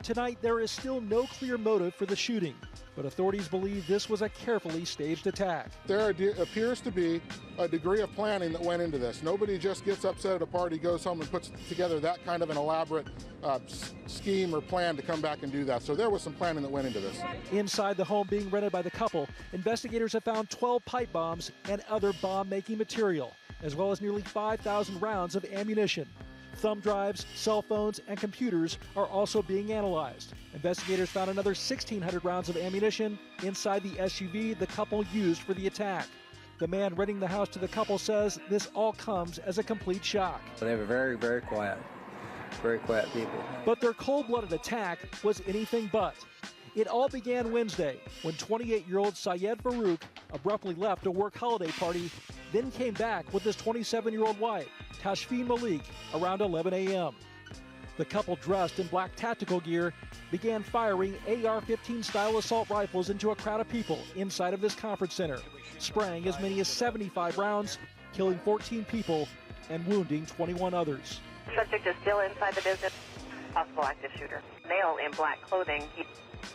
Tonight, there is still no clear motive for the shooting, but authorities believe this was a carefully staged attack. There appears to be a degree of planning that went into this. Nobody just gets upset at a party, goes home and puts together that kind of an elaborate scheme or plan to come back and do that. So there was some planning that went into this. Inside the home being rented by the couple, investigators have found 12 pipe bombs and other bomb-making material, as well as nearly 5,000 rounds of ammunition. Thumb drives, cell phones, and computers are also being analyzed. Investigators found another 1,600 rounds of ammunition inside the SUV the couple used for the attack. The man renting the house to the couple says this all comes as a complete shock. They were very, very quiet people. But their cold-blooded attack was anything but. It all began Wednesday when 28-year-old Syed Farouk abruptly left a work holiday party, then came back with his 27-year-old wife, Tashfeen Malik, around 11 a.m. The couple, dressed in black tactical gear, began firing AR-15 style assault rifles into a crowd of people inside of this conference center, spraying as many as 75 rounds, killing 14 people and wounding 21 others. Subject is still inside the business. Possible active shooter. Male in black clothing. He's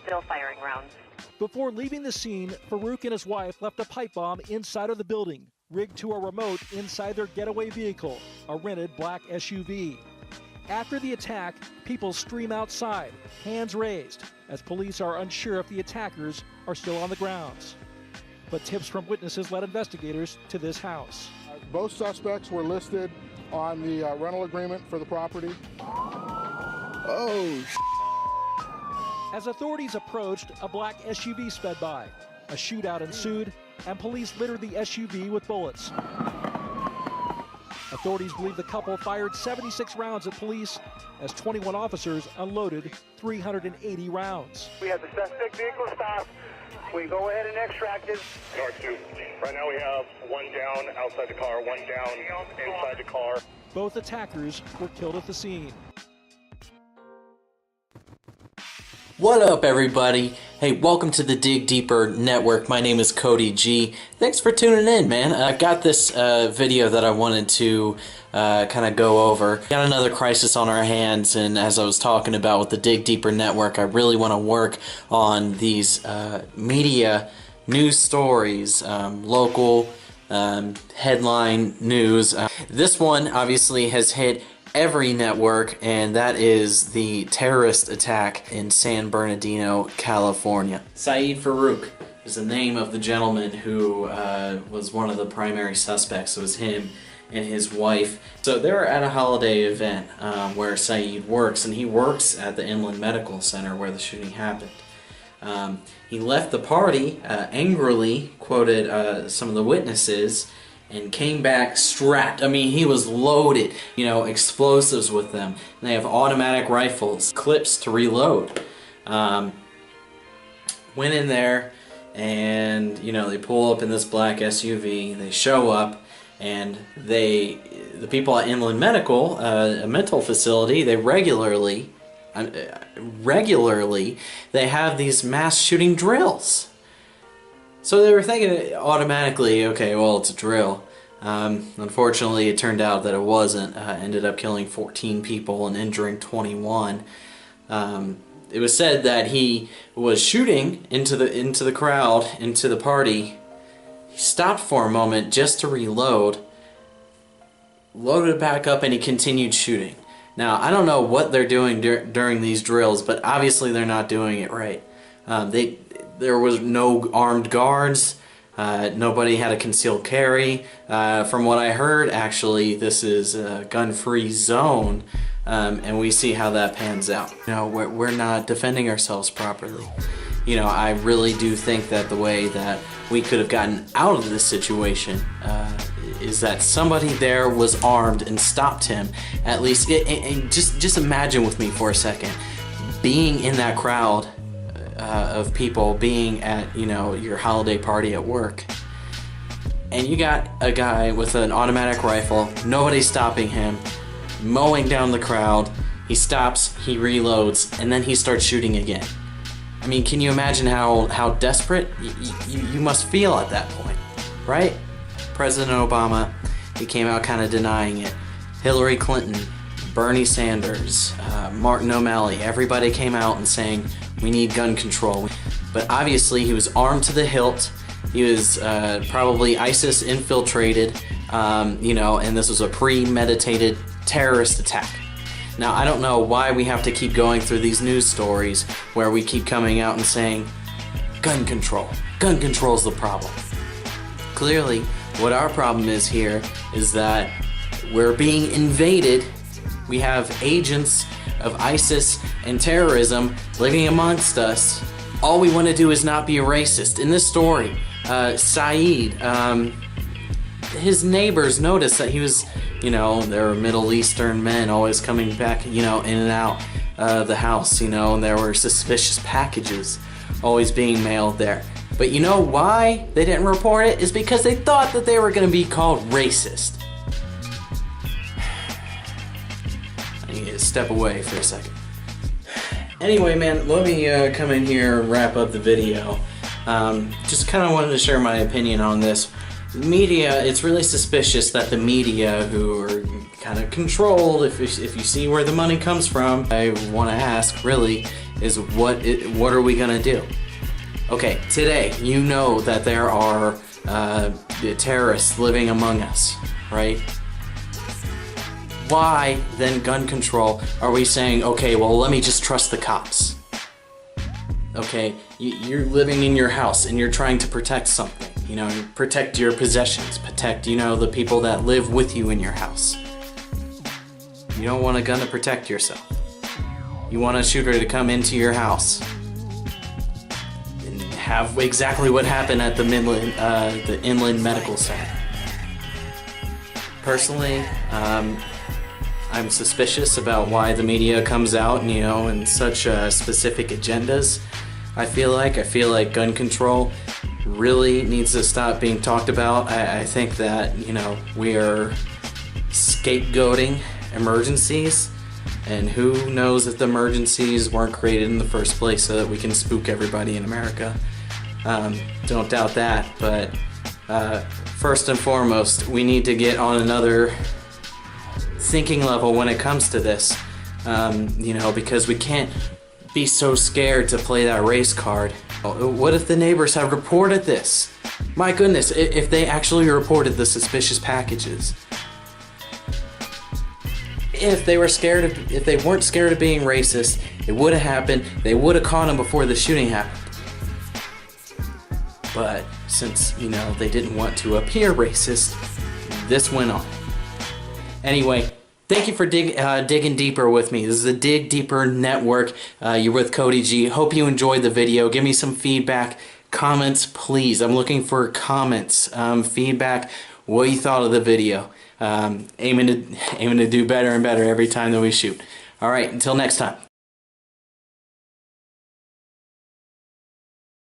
still firing rounds. Before leaving the scene, Farouk and his wife left a pipe bomb inside of the building, rigged to a remote inside their getaway vehicle, a rented black SUV. After the attack, people stream outside, hands raised, as police are unsure if the attackers are still on the grounds. But tips from witnesses led investigators to this house. Both suspects were listed on the rental agreement for the property. Oh, As authorities approached, a black SUV sped by. A shootout ensued, and police littered the SUV with bullets. Authorities believe the couple fired 76 rounds at police as 21 officers unloaded 380 rounds. We have the suspect vehicle stopped. We go ahead and extract it. North 2. Right now we have one down outside the car, one down inside the car. Both attackers were killed at the scene. What up, everybody? Hey, welcome to the Dig Deeper Network. My name is Cody G. Thanks for tuning in, man. I've got this video that I wanted to kind of go over. Got another crisis on our hands, and as I was talking about with the Dig Deeper Network, I really want to work on these media news stories, local headline news. This one obviously has hit every network, and that is the terrorist attack in San Bernardino, California. Syed Farouk is the name of the gentleman who was one of the primary suspects. It was him and his wife. So they were at a holiday event where Syed works, and he works at the Inland Medical Center where the shooting happened. He left the party angrily, quoted some of the witnesses, and came back strapped. I mean, he was loaded, you know, explosives with them. And they have automatic rifles, clips to reload. Went in there, and, you know, they pull up in this black SUV, they show up, and the people at Inland Medical, a mental facility, they regularly, they have these mass shooting drills. So they were thinking automatically, okay, well, it's a drill. Unfortunately, it turned out that it wasn't. Ended up killing 14 people and injuring 21. It was said that he was shooting into the crowd, into the party. He stopped for a moment just to reload, loaded it back up, and he continued shooting. Now, I don't know what they're doing during these drills, but obviously they're not doing it right. There was no armed guards. Nobody had a concealed carry. From what I heard, actually, this is a gun-free zone, and we see how that pans out. You know, we're not defending ourselves properly. You know, I really do think that the way that we could have gotten out of this situation is that somebody there was armed and stopped him. At least, and just imagine with me for a second, being in that crowd of people, being at, you know, your holiday party at work, and you got a guy with an automatic rifle, nobody stopping him, mowing down the crowd. He stops, he reloads, and then he starts shooting again. I mean, can you imagine how desperate you must feel at that point, right? President Obama, he came out kind of denying it. Hillary Clinton, Bernie Sanders, Martin O'Malley, everybody came out and saying we need gun control. But obviously he was armed to the hilt. He was probably ISIS infiltrated, you know, and this was a premeditated terrorist attack. Now, I don't know why we have to keep going through these news stories where we keep coming out and saying, gun control. Gun control's the problem. Clearly, what our problem is here is that we're being invaded. We have agents of ISIS and terrorism living amongst us. All we want to do is not be a racist. In this story, Saeed, his neighbors noticed that he was, you know, there were Middle Eastern men always coming back, you know, in and out the house, you know, and there were suspicious packages always being mailed there. But you know why they didn't report it? Is because they thought that they were going to be called racist. I need to step away for a second. Anyway, man, let me come in here and wrap up the video. Just kind of wanted to share my opinion on this. Media, it's really suspicious that the media, who are kind of controlled, if you see where the money comes from, I want to ask, really, is what are we going to do? Okay, today, you know that there are terrorists living among us, right? Why, then, gun control, are we saying, okay, well, let me just trust the cops? Okay, you're living in your house and you're trying to protect something, you know, protect your possessions, protect, you know, the people that live with you in your house. You don't want a gun to protect yourself. You want a shooter to come into your house and have exactly what happened at the Inland Medical Center. Personally, I'm suspicious about why the media comes out, you know, in such specific agendas. I feel like gun control really needs to stop being talked about. I think that, you know, we are scapegoating emergencies, and who knows if the emergencies weren't created in the first place so that we can spook everybody in America. Don't doubt that, but first and foremost, we need to get on another thinking level when it comes to this, you know, because we can't be so scared to play that race card. What if the neighbors have reported this? My goodness, if they actually reported the suspicious packages. If they weren't scared of being racist, it would have happened. They would have caught him before the shooting happened. But since, you know, they didn't want to appear racist, this went on. Anyway, thank you for digging deeper with me. This is the Dig Deeper Network. You're with Cody G. Hope you enjoyed the video. Give me some feedback, comments, please. I'm looking for comments, feedback, what you thought of the video. Aiming to do better and better every time that we shoot. All right, until next time.